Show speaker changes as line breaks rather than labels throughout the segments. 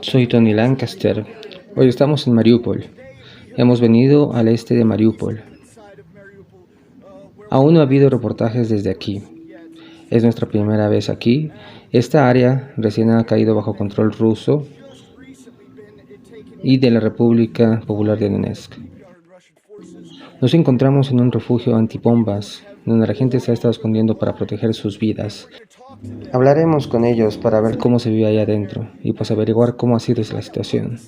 Soy Tony Lancaster. Hoy estamos en Mariupol. Hemos venido al este de Mariupol. Aún no ha habido reportajes desde aquí. Es nuestra primera vez aquí. Esta área recién ha caído bajo control ruso y de la República Popular de Donetsk. Nos encontramos en un refugio antibombas, donde la gente se ha estado escondiendo para proteger sus vidas. Hablaremos con ellos para ver cómo se vive ahí adentro y pues averiguar cómo ha sido la situación,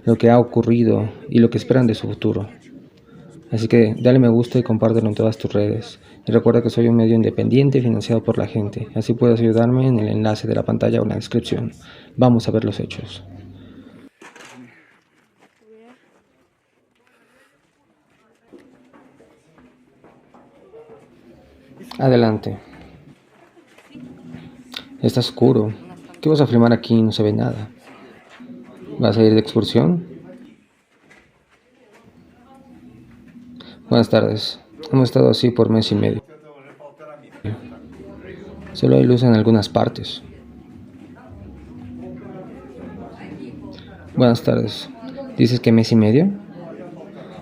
lo que ha ocurrido y lo que esperan de su futuro. Así que dale me gusta y compártelo en todas tus redes. Y recuerda que soy un medio independiente financiado por la gente, así puedes ayudarme en el enlace de la pantalla o en la descripción. Vamos a ver los hechos. Adelante. Está oscuro. ¿Qué vas a filmar aquí? No se ve nada. ¿Vas a ir de excursión? Buenas tardes. Hemos estado así por mes y medio. Solo hay luz en algunas partes. Buenas tardes. ¿Dices que mes y medio?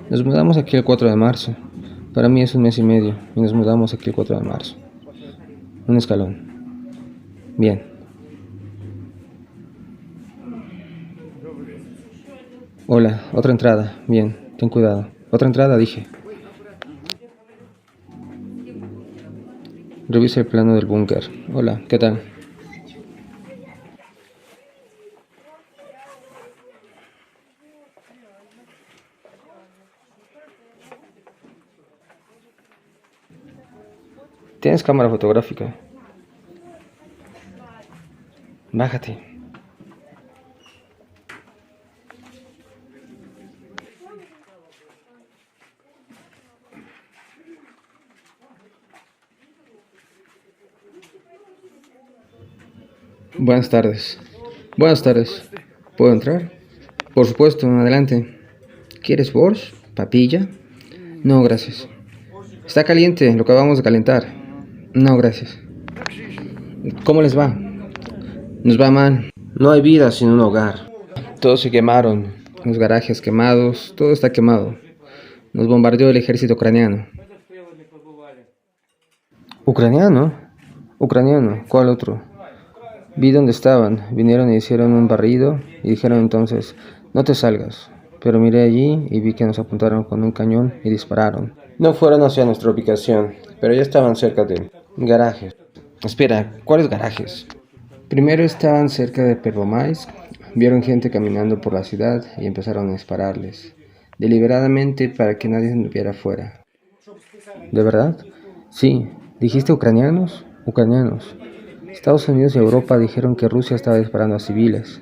Nos mudamos aquí el 4 de marzo. Para mí es un mes y medio y nos mudamos aquí el 4 de marzo. Un escalón. Bien. Hola, otra entrada. Bien, ten cuidado. Otra entrada, dije. Revisa el plano del búnker. Hola, ¿qué tal? ¿Tienes cámara fotográfica? Bájate. Buenas tardes. Buenas tardes. ¿Puedo entrar? Por supuesto, adelante. ¿Quieres borscht? ¿Papilla? No, gracias. Está caliente, lo acabamos de calentar. No, gracias. ¿Cómo les va? Nos va mal. No hay vida sin un hogar. Todos se quemaron. Los garajes quemados. Todo está quemado. Nos bombardeó el ejército ucraniano. ¿Ucraniano? ¿Ucraniano? ¿Cuál otro? Vi dónde estaban. Vinieron y hicieron un barrido y dijeron entonces, no te salgas. Pero miré allí y vi que nos apuntaron con un cañón y dispararon. No fueron hacia nuestra ubicación, pero ya estaban cerca de garajes. Espera, ¿cuáles garajes? Primero estaban cerca de Pervomaisk, vieron gente caminando por la ciudad y empezaron a dispararles, deliberadamente para que nadie se viera afuera. ¿De verdad? Sí. ¿Dijiste ucranianos? Ucranianos. Estados Unidos y Europa dijeron que Rusia estaba disparando a civiles.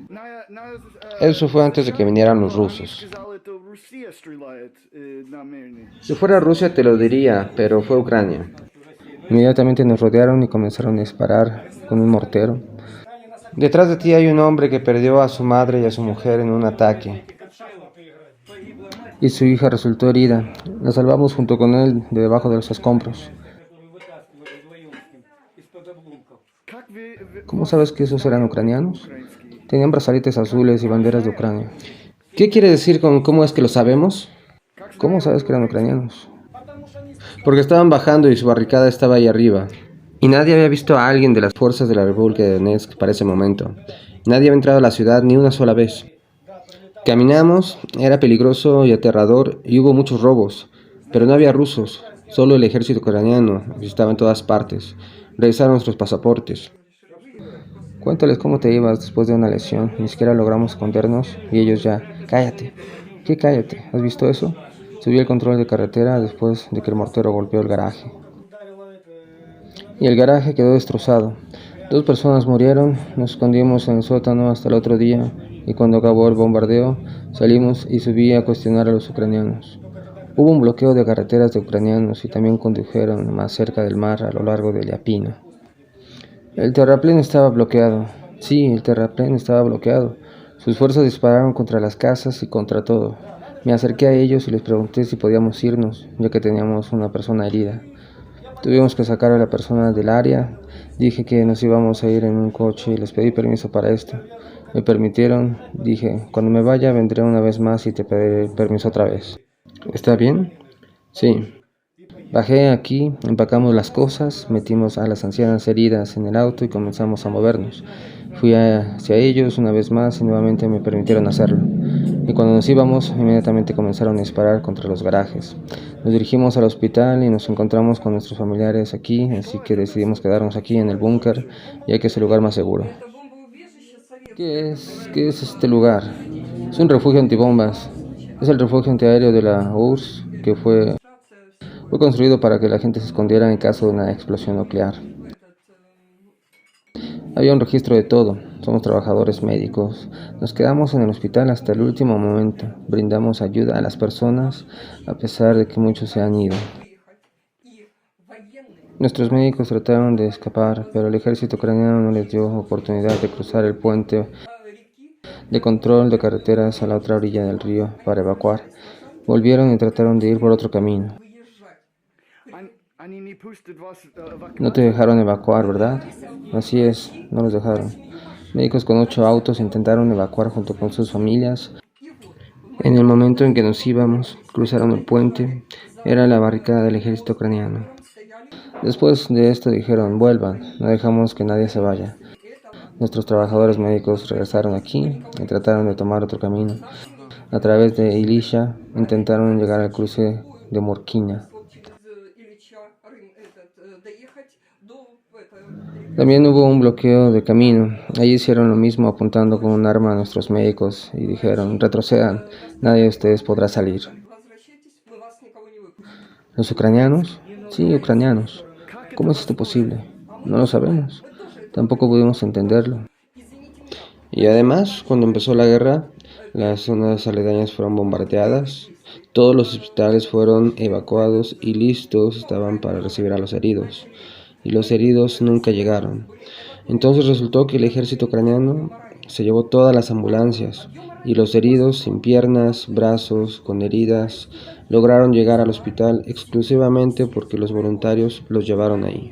Eso fue antes de que vinieran los rusos. Si fuera Rusia te lo diría, pero fue Ucrania. Inmediatamente nos rodearon y comenzaron a disparar con un mortero. Detrás de ti hay un hombre que perdió a su madre y a su mujer en un ataque. Y su hija resultó herida. La salvamos junto con él de debajo de los escombros. ¿Cómo sabes que esos eran ucranianos? Tenían brazaletes azules y banderas de Ucrania. ¿Qué quiere decir con cómo es que lo sabemos? ¿Cómo sabes que eran ucranianos? Porque estaban bajando y su barricada estaba ahí arriba. Y nadie había visto a alguien de las fuerzas de la República de Donetsk para ese momento. Nadie había entrado a la ciudad ni una sola vez. Caminamos, era peligroso y aterrador y hubo muchos robos. Pero no había rusos, solo el ejército ucraniano estaba en todas partes. Revisaron nuestros pasaportes. Cuéntales cómo te ibas después de una lesión. Ni siquiera logramos escondernos y ellos ya... ¡Cállate! ¿Qué cállate? ¿Has visto eso? Subí el control de carretera después de que el mortero golpeó el garaje. Y el garaje quedó destrozado. 2 personas murieron, nos escondimos en el sótano hasta el otro día y cuando acabó el bombardeo salimos y subí a cuestionar a los ucranianos. Hubo un bloqueo de carreteras de ucranianos y también condujeron más cerca del mar a lo largo de Liapino. El terraplén estaba bloqueado. Sí, el terraplén estaba bloqueado. Sus fuerzas dispararon contra las casas y contra todo. Me acerqué a ellos y les pregunté si podíamos irnos, ya que teníamos una persona herida. Tuvimos que sacar a la persona del área. Dije que nos íbamos a ir en un coche y les pedí permiso para esto. Me permitieron, dije, cuando me vaya vendré una vez más y te pediré permiso otra vez. ¿Está bien? Sí. Bajé aquí, empacamos las cosas, metimos a las ancianas heridas en el auto y comenzamos a movernos. Fui hacia ellos una vez más y nuevamente me permitieron hacerlo. Y cuando nos íbamos, inmediatamente comenzaron a disparar contra los garajes. Nos dirigimos al hospital y nos encontramos con nuestros familiares aquí, así que decidimos quedarnos aquí en el búnker, ya que es el lugar más seguro. ¿Qué es este lugar? Es un refugio antibombas. Es el refugio antiaéreo de la URSS que fue construido para que la gente se escondiera en caso de una explosión nuclear. Había un registro de todo. Somos trabajadores médicos. Nos quedamos en el hospital hasta el último momento. Brindamos ayuda a las personas a pesar de que muchos se han ido. Nuestros médicos trataron de escapar, pero el ejército ucraniano no les dio oportunidad de cruzar el puente de control de carreteras a la otra orilla del río para evacuar. Volvieron y trataron de ir por otro camino. No te dejaron evacuar, ¿verdad? Así es, no los dejaron. Médicos con 8 autos intentaron evacuar junto con sus familias. En el momento en que nos íbamos, cruzaron el puente. Era la barricada del ejército ucraniano. Después de esto dijeron, vuelvan, no dejamos que nadie se vaya. Nuestros trabajadores médicos regresaron aquí y trataron de tomar otro camino. A través de Ilisha intentaron llegar al cruce de Morkina. También hubo un bloqueo de camino. Allí hicieron lo mismo apuntando con un arma a nuestros médicos y dijeron, retrocedan, nadie de ustedes podrá salir. ¿Los ucranianos? Sí, ucranianos. ¿Cómo es esto posible? No lo sabemos. Tampoco pudimos entenderlo. Y además, cuando empezó la guerra, las zonas aledañas fueron bombardeadas, todos los hospitales fueron evacuados y listos estaban para recibir a los heridos. Y los heridos nunca llegaron. Entonces resultó que el ejército ucraniano se llevó todas las ambulancias y los heridos sin piernas, brazos, con heridas, lograron llegar al hospital exclusivamente porque los voluntarios los llevaron ahí.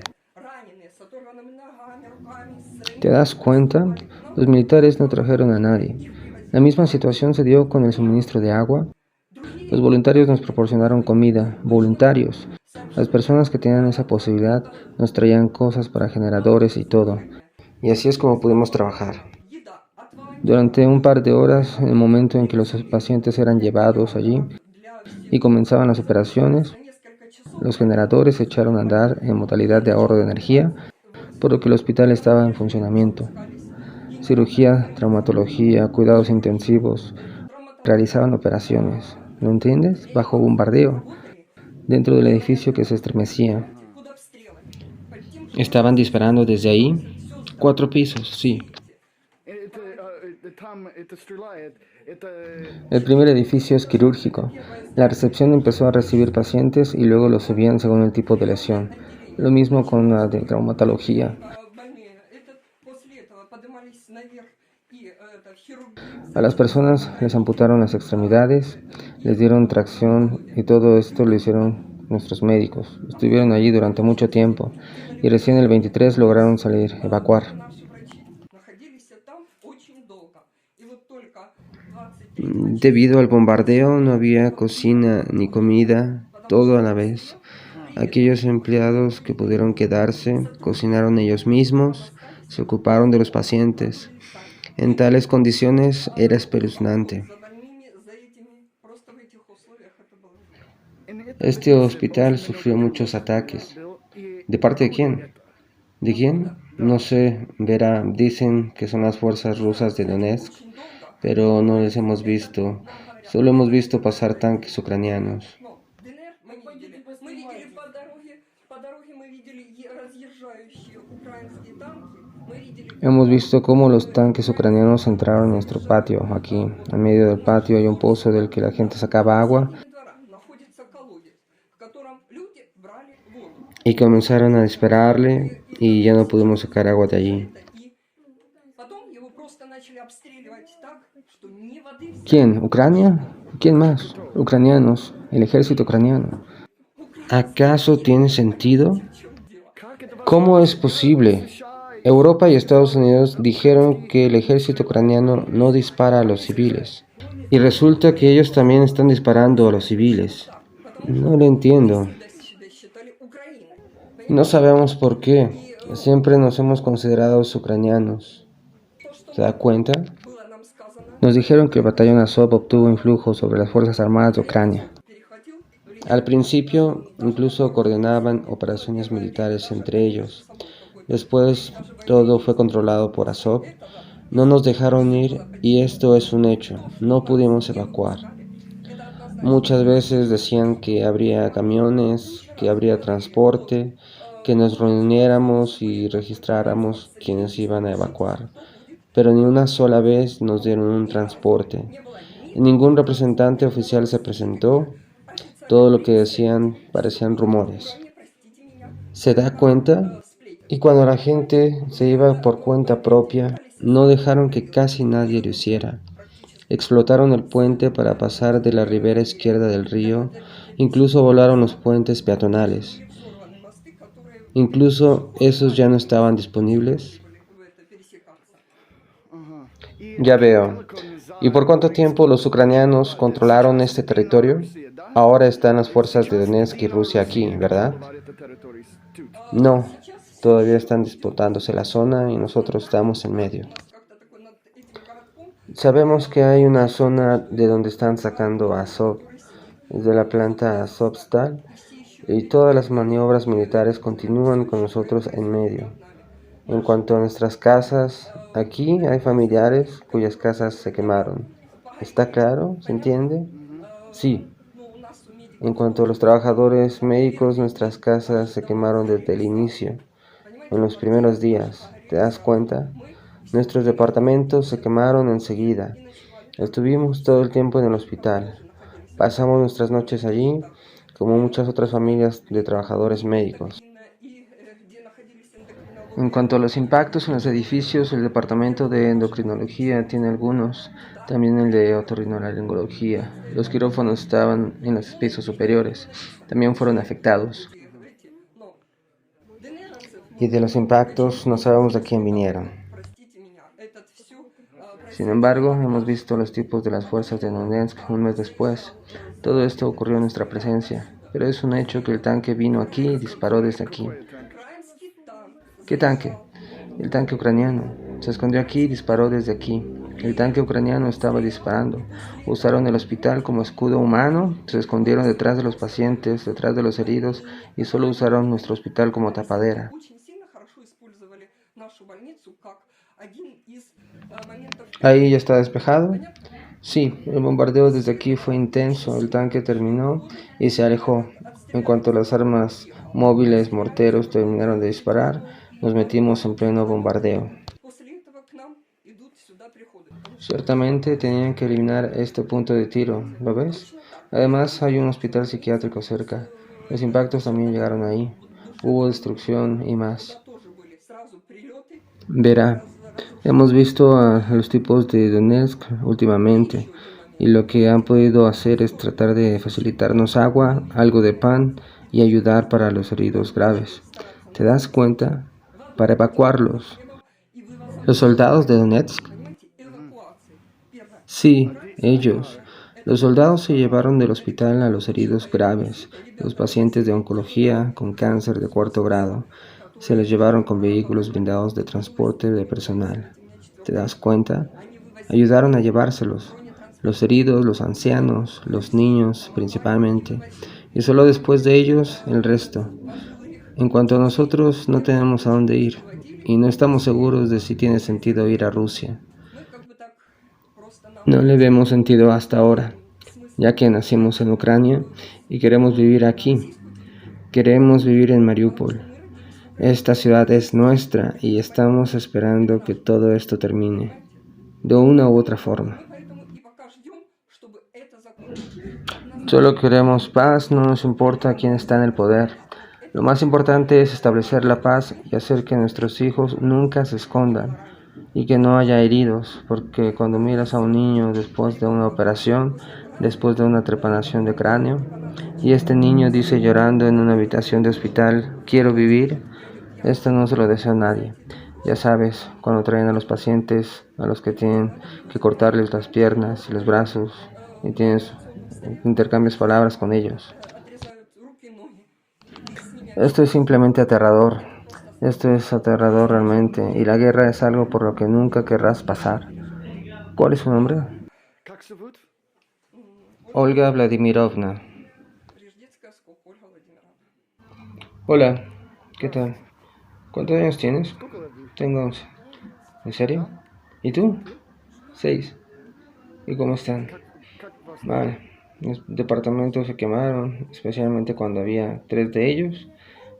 ¿Te das cuenta? Los militares no trajeron a nadie. La misma situación se dio con el suministro de agua. Los voluntarios nos proporcionaron comida, voluntarios. Las personas que tenían esa posibilidad nos traían cosas para generadores y todo. Y así es como pudimos trabajar. Durante un par de horas, en el momento en que los pacientes eran llevados allí y comenzaban las operaciones, los generadores se echaron a andar en modalidad de ahorro de energía, por lo que el hospital estaba en funcionamiento. Cirugía, traumatología, cuidados intensivos, realizaban operaciones. ¿Lo entiendes? Bajo bombardeo, dentro del edificio que se estremecía. Estaban disparando desde ahí. 4 pisos, sí. El primer edificio es quirúrgico. La recepción empezó a recibir pacientes y luego los subían según el tipo de lesión. Lo mismo con la de traumatología. A las personas les amputaron las extremidades, les dieron tracción y todo esto lo hicieron nuestros médicos. Estuvieron allí durante mucho tiempo y recién el 23 lograron salir, evacuar. Debido al bombardeo no había cocina ni comida, todo a la vez. Aquellos empleados que pudieron quedarse, cocinaron ellos mismos, se ocuparon de los pacientes. En tales condiciones era espeluznante. Este hospital sufrió muchos ataques. ¿De parte de quién? ¿De quién? No sé, verá, dicen que son las fuerzas rusas de Donetsk, pero no les hemos visto. Solo hemos visto pasar tanques ucranianos. Hemos visto cómo los tanques ucranianos entraron en nuestro patio. Aquí, en medio del patio, hay un pozo del que la gente sacaba agua y comenzaron a dispararle y ya no pudimos sacar agua de allí. ¿Quién? ¿Ucrania? ¿Quién más? Ucranianos, el ejército ucraniano. ¿Acaso tiene sentido? ¿Cómo es posible? Europa y Estados Unidos dijeron que el ejército ucraniano no dispara a los civiles. Y resulta que ellos también están disparando a los civiles. No lo entiendo. No sabemos por qué. Siempre nos hemos considerado ucranianos. ¿Se da cuenta? Nos dijeron que el batallón Azov obtuvo influjo sobre las Fuerzas Armadas de Ucrania. Al principio, incluso coordinaban operaciones militares entre ellos. Después, todo fue controlado por Azov. No nos dejaron ir y esto es un hecho. No pudimos evacuar. Muchas veces decían que habría camiones, que habría transporte, que nos reuniéramos y registráramos quienes iban a evacuar. Pero ni una sola vez nos dieron un transporte. Ningún representante oficial se presentó. Todo lo que decían parecían rumores. ¿Se da cuenta? Y cuando la gente se iba por cuenta propia, no dejaron que casi nadie lo hiciera. Explotaron el puente para pasar de la ribera izquierda del río, incluso volaron los puentes peatonales. Incluso esos ya no estaban disponibles. Ya veo. ¿Y por cuánto tiempo los ucranianos controlaron este territorio? Ahora están las fuerzas de Donetsk y Rusia aquí, ¿verdad? No, todavía están disputándose la zona y nosotros estamos en medio. Sabemos que hay una zona de donde están sacando a Azov, desde la planta Azovstal, y todas las maniobras militares continúan con nosotros en medio. En cuanto a nuestras casas, aquí hay familiares cuyas casas se quemaron. ¿Está claro? ¿Se entiende? Sí. En cuanto a los trabajadores médicos, nuestras casas se quemaron desde el inicio, en los primeros días. ¿Te das cuenta? Nuestros departamentos se quemaron enseguida. Estuvimos todo el tiempo en el hospital. Pasamos nuestras noches allí, como muchas otras familias de trabajadores médicos. En cuanto a los impactos en los edificios, el departamento de endocrinología tiene algunos, también el de otorrinolaringología. Los quirófanos estaban en los pisos superiores, también fueron afectados. Y de los impactos no sabemos de quién vinieron. Sin embargo, hemos visto los tipos de las fuerzas de Donetsk un mes después. Todo esto ocurrió en nuestra presencia, pero es un hecho que el tanque vino aquí y disparó desde aquí. ¿Qué tanque? El tanque ucraniano. Se escondió aquí y disparó desde aquí. El tanque ucraniano estaba disparando. Usaron el hospital como escudo humano, se escondieron detrás de los pacientes, detrás de los heridos y solo usaron nuestro hospital como tapadera. ¿Ahí ya está despejado? Sí, el bombardeo desde aquí fue intenso. El tanque terminó y se alejó. En cuanto las armas móviles morteros terminaron de disparar, nos metimos en pleno bombardeo. Ciertamente tenían que eliminar este punto de tiro, ¿lo ves? Además hay un hospital psiquiátrico cerca. Los impactos también llegaron ahí. Hubo destrucción y más. Verá, hemos visto a los tipos de Donetsk últimamente y lo que han podido hacer es tratar de facilitarnos agua, algo de pan y ayudar para los heridos graves. ¿Te das cuenta? Para evacuarlos. ¿Los soldados de Donetsk? Sí, ellos. Los soldados se llevaron del hospital a los heridos graves, los pacientes de oncología con cáncer de 4º grado. Se les llevaron con vehículos blindados de transporte de personal. ¿Te das cuenta? Ayudaron a llevárselos. Los heridos, los ancianos, los niños principalmente. Y solo después de ellos, el resto. En cuanto a nosotros, no tenemos a dónde ir. Y no estamos seguros de si tiene sentido ir a Rusia. No le vemos sentido hasta ahora, ya que nacimos en Ucrania y queremos vivir aquí. Queremos vivir en Mariupol. Esta ciudad es nuestra y estamos esperando que todo esto termine, de una u otra forma. Solo queremos paz, no nos importa quién está en el poder. Lo más importante es establecer la paz y hacer que nuestros hijos nunca se escondan y que no haya heridos, porque cuando miras a un niño después de una operación, después de una trepanación de cráneo, y este niño dice llorando en una habitación de hospital, quiero vivir, esto no se lo desea a nadie. Ya sabes, cuando traen a los pacientes, a los que tienen que cortarles las piernas y los brazos, y intercambias palabras con ellos. Esto es simplemente aterrador. Esto es aterrador realmente, y la guerra es algo por lo que nunca querrás pasar. ¿Cuál es su nombre? Olga Vladimirovna. Hola, ¿qué tal? ¿Cuántos años tienes? Tengo 11. ¿En serio? ¿Y tú? 6. ¿Y cómo están? Vale, los departamentos se quemaron, especialmente cuando había 3 de ellos.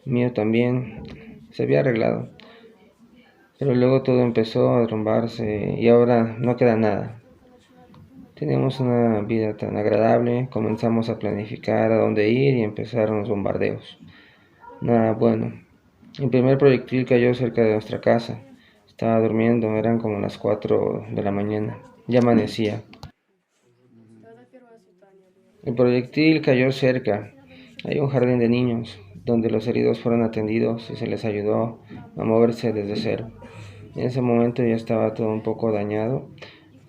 Mío también se había arreglado, pero luego todo empezó a derrumbarse y ahora no queda nada. Teníamos una vida tan agradable, comenzamos a planificar a dónde ir y empezaron los bombardeos. Nada bueno. El primer proyectil cayó cerca de nuestra casa. Estaba durmiendo, eran como las 4 de la mañana. Ya amanecía. El proyectil cayó cerca. Hay un jardín de niños, donde los heridos fueron atendidos y se les ayudó a moverse desde cero. En ese momento ya estaba todo un poco dañado,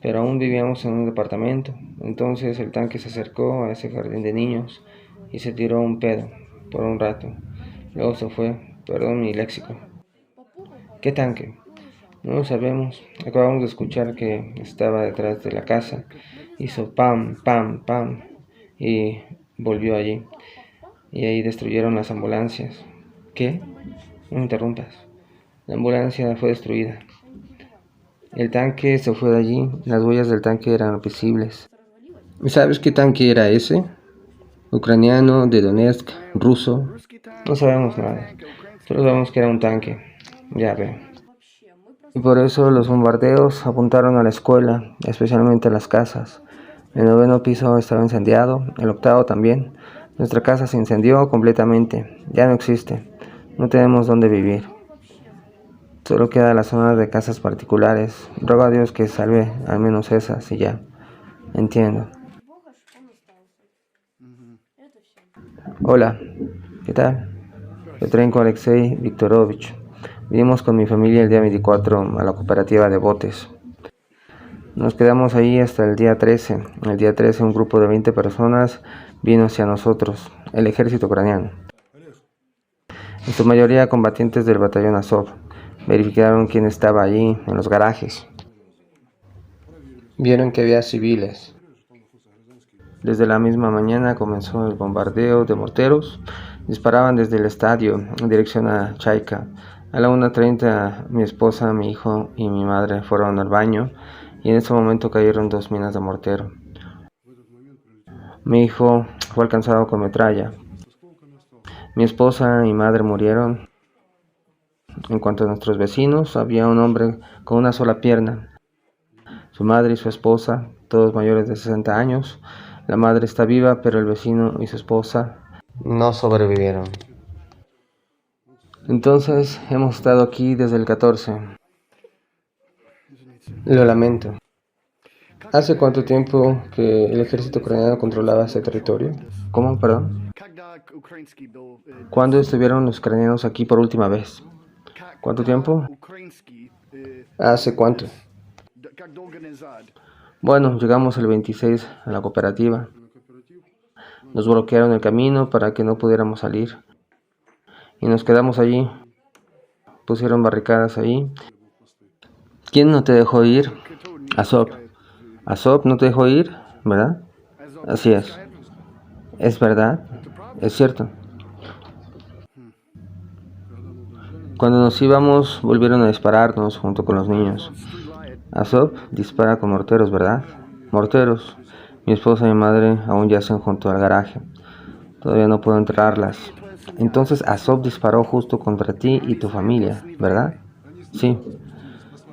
pero aún vivíamos en un departamento. Entonces el tanque se acercó a ese jardín de niños y se tiró un pedo por un rato. Luego se fue. Perdón mi léxico. ¿Qué tanque? No lo sabemos. Acabamos de escuchar que estaba detrás de la casa. Hizo pam, pam, pam y volvió allí. Y ahí destruyeron las ambulancias. ¿Qué? No me interrumpas. La ambulancia fue destruida. El tanque se fue de allí. Las huellas del tanque eran visibles. ¿Sabes qué tanque era ese? Ucraniano, de Donetsk, ruso. No sabemos nada. Solo sabemos que era un tanque. Ya veo. Y por eso los bombardeos apuntaron a la escuela, especialmente a las casas. El 9.º piso estaba incendiado, el 8.º también. Nuestra casa se incendió completamente, ya no existe. No tenemos dónde vivir. Solo queda la zona de casas particulares. Ruego a Dios que salve al menos esas y ya. Entiendo. Hola, ¿qué tal? Petrenko Alexei Viktorovich. Vinimos con mi familia el día 24 a la cooperativa de botes. Nos quedamos ahí hasta el día 13. El día 13 un grupo de 20 personas vino hacia nosotros, el ejército ucraniano. En su mayoría combatientes del batallón Azov. Verificaron quién estaba allí, en los garajes. Vieron que había civiles. Desde la misma mañana comenzó el bombardeo de morteros. Disparaban desde el estadio en dirección a Chaika. A la 1:30 mi esposa, mi hijo y mi madre fueron al baño y en ese momento cayeron 2 minas de mortero. Mi hijo fue alcanzado con metralla. Mi esposa y madre murieron. En cuanto a nuestros vecinos, había un hombre con una sola pierna. Su madre y su esposa, todos mayores de 60 años. La madre está viva, pero el vecino y su esposa no sobrevivieron. Entonces, hemos estado aquí desde el 14. Lo lamento. ¿Hace cuánto tiempo que el ejército ucraniano controlaba ese territorio? ¿Cómo? Perdón. ¿Cuándo estuvieron los ucranianos aquí por última vez? ¿Cuánto tiempo? ¿Hace cuánto? Bueno, llegamos el 26 a la cooperativa. Nos bloquearon el camino para que no pudiéramos salir. Y nos quedamos allí. Pusieron barricadas ahí. ¿Quién no te dejó ir? Azov. Azov no te dejó ir, ¿verdad? Así es. ¿Es verdad? Es cierto. Cuando nos íbamos, volvieron a dispararnos junto con los niños. Azov dispara con morteros, ¿verdad? Morteros. Mi esposa y mi madre aún yacen junto al garaje. Todavía no puedo enterrarlas. Entonces Azov disparó justo contra ti y tu familia, ¿verdad? Sí.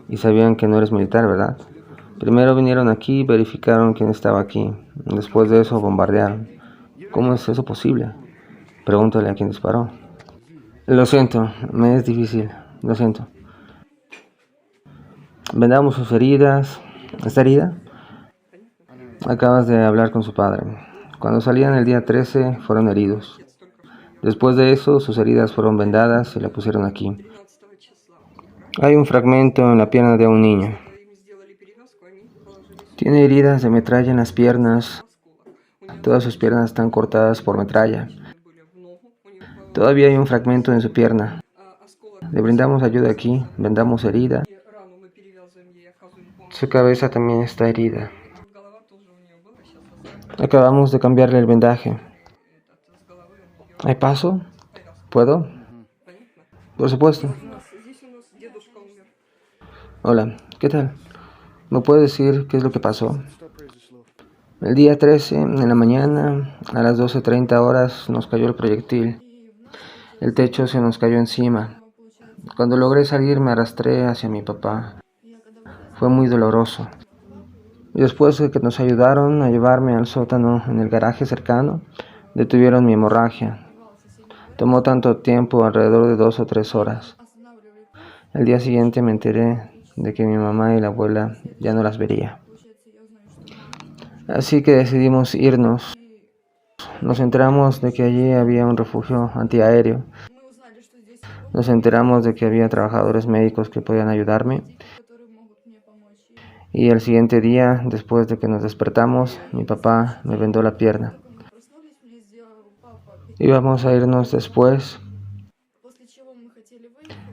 Y sabían que no eres militar, ¿verdad? Primero vinieron aquí y verificaron quién estaba aquí. Después de eso bombardearon. ¿Cómo es eso posible? Pregúntale a quién disparó. Lo siento, me es difícil. Lo siento. Vendamos sus heridas. ¿Está herida? Acabas de hablar con su padre. Cuando salían el día 13 fueron heridos. Después de eso sus heridas fueron vendadas y la pusieron aquí. Hay un fragmento en la pierna de un niño. Tiene heridas de metralla en las piernas. Todas sus piernas están cortadas por metralla. Todavía hay un fragmento en su pierna. Le brindamos ayuda aquí, vendamos herida. Su cabeza también está herida. Acabamos de cambiarle el vendaje. ¿Hay paso? ¿Puedo? Por supuesto. Hola, ¿qué tal? ¿Me puede decir qué es lo que pasó? El día 13, en la mañana, a las 12:30 horas, nos cayó el proyectil. El techo se nos cayó encima. Cuando logré salir, me arrastré hacia mi papá. Fue muy doloroso. Y después de que nos ayudaron a llevarme al sótano en el garaje cercano, detuvieron mi hemorragia. Tomó tanto tiempo, alrededor de 2 o 3 horas. El día siguiente me enteré de que mi mamá y la abuela ya no las vería. Así que decidimos irnos. Nos enteramos de que allí había un refugio antiaéreo. Nos enteramos de que había trabajadores médicos que podían ayudarme. Y el siguiente día, después de que nos despertamos, mi papá me vendó la pierna. Íbamos a irnos después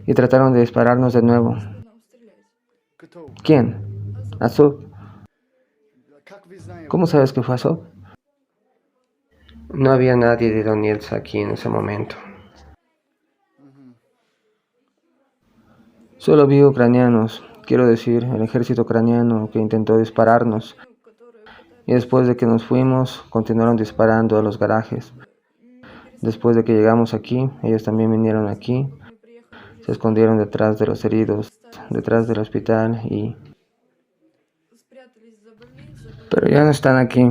y trataron de dispararnos de nuevo. ¿Quién? Azov. ¿Cómo sabes que fue Azov? No había nadie de Donetsk aquí en ese momento. Solo vi ucranianos, quiero decir, el ejército ucraniano que intentó dispararnos. Y después de que nos fuimos, continuaron disparando a los garajes. Después de que llegamos aquí, ellos también vinieron aquí. Se escondieron detrás de los heridos, detrás del hospital y... Pero ya no están aquí.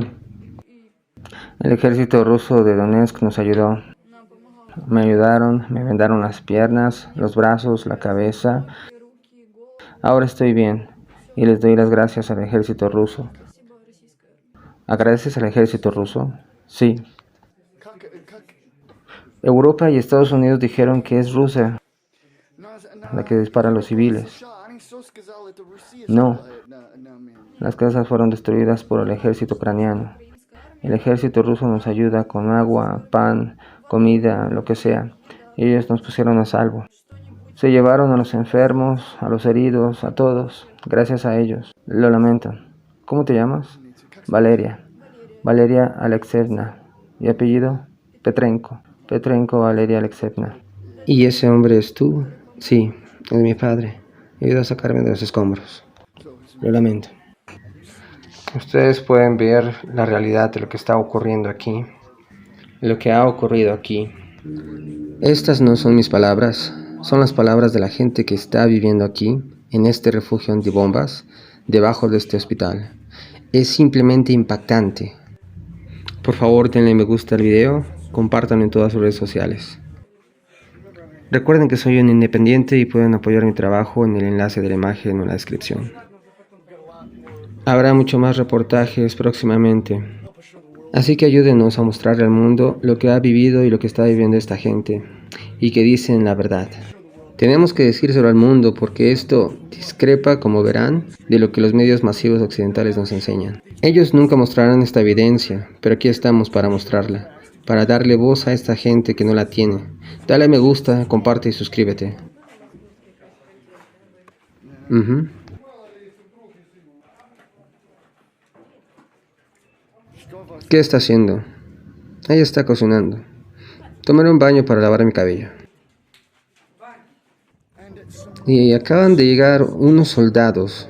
El ejército ruso de Donetsk nos ayudó. Me ayudaron, me vendaron las piernas, los brazos, la cabeza. Ahora estoy bien y les doy las gracias al ejército ruso. ¿Agradeces al ejército ruso? Sí. Europa y Estados Unidos dijeron que es Rusia la que dispara a los civiles. No. Las casas fueron destruidas por el ejército ucraniano. El ejército ruso nos ayuda con agua, pan, comida, lo que sea. Y ellos nos pusieron a salvo. Se llevaron a los enfermos, a los heridos, a todos. Gracias a ellos. Lo lamento. ¿Cómo te llamas? Valeria. Valeria Alexeyevna. ¿Y apellido? Petrenko. Petrenko Valeria Alexeyevna. ¿Y ese hombre es tú? Sí, es mi padre. Ayuda a sacarme de los escombros. Lo lamento. Ustedes pueden ver la realidad de lo que está ocurriendo aquí, lo que ha ocurrido aquí. Estas no son mis palabras, son las palabras de la gente que está viviendo aquí, en este refugio antibombas, debajo de este hospital. Es simplemente impactante. Por favor, denle me gusta al video, compártanlo en todas sus redes sociales. Recuerden que soy un independiente y pueden apoyar mi trabajo en el enlace de la imagen o en la descripción. Habrá mucho más reportajes próximamente, así que ayúdenos a mostrarle al mundo lo que ha vivido y lo que está viviendo esta gente, y que dicen la verdad. Tenemos que decírselo al mundo porque esto discrepa, como verán, de lo que los medios masivos occidentales nos enseñan. Ellos nunca mostrarán esta evidencia, pero aquí estamos para mostrarla, para darle voz a esta gente que no la tiene. Dale a me gusta, comparte y suscríbete. ¿Qué está haciendo? Ella está cocinando. Tomaré un baño para lavar mi cabello. Y acaban de llegar unos soldados.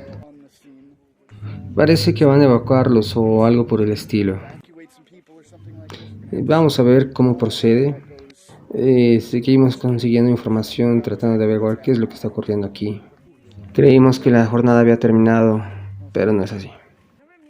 Parece que van a evacuarlos o algo por el estilo. Vamos a ver cómo procede. Seguimos consiguiendo información, tratando de averiguar qué es lo que está ocurriendo aquí. Creímos que la jornada había terminado, pero no es así.